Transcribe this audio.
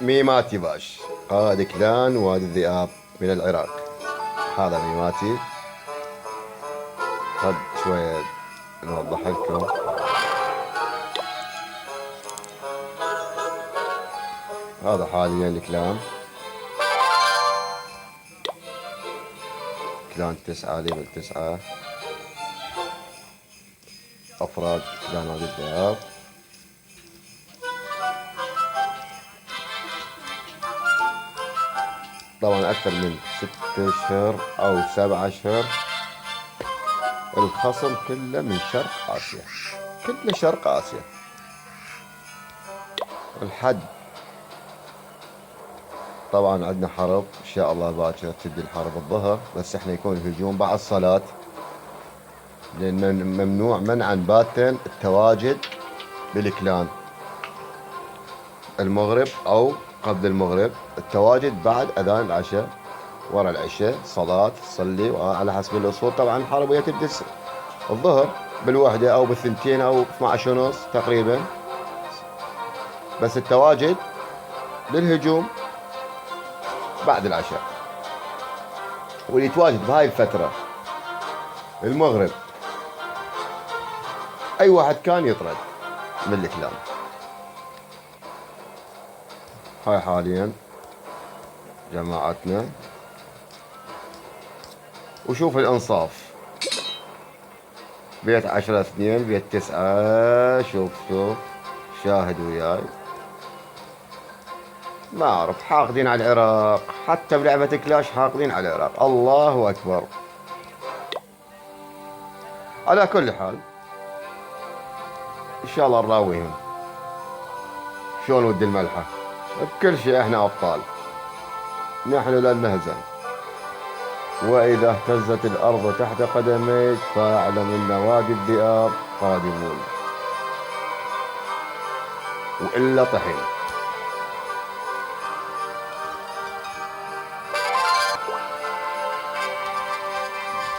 ميماتي باش، قائد كلان وادي الذئاب من العراق. هذا ميماتي. خد شوية نوضح لكم. هذا حاليا الكلان. كلان 9 ليفل 9. أفراد كلان وادي الذئاب. طبعا أكثر من 6 أشهر أو 7 أشهر. الخصم كله من شرق آسيا، كله شرق آسيا. الحد طبعا عندنا حرب إن شاء الله باكر تبدي الحرب الظهر، بس احنا يكون الهجوم بعد الصلاة، لأن ممنوع منعا باتا التواجد بالكلان المغرب أو قبل المغرب. التواجد بعد أذان العشاء، ورا العشاء صلاة تصلي، وعلى حسب الأصول طبعا الحرب هي تبدأ الظهر بالوحدة أو بالثنتين أو 12:30 تقريبا. بس التواجد للهجوم بعد العشاء. واللي يتواجد بهاي الفترة المغرب أي واحد كان يطرد من الكلام. هاي حاليا جماعتنا. وشوف الانصاف، بيت 10-2 بيت 9. شوف شاهد وياي. ما اعرف، حاقدين على العراق، حتى بلعبة كلاش حاقدين على العراق. الله اكبر. على كل حال ان شاء الله نراويهم شلون ود الملحة. بكل شيء احنا ابطال، نحن لن نهزم. وإذا اهتزت الأرض تحت قدميك فاعلم أن وادي الذئاب قادمون، وإلا طحن.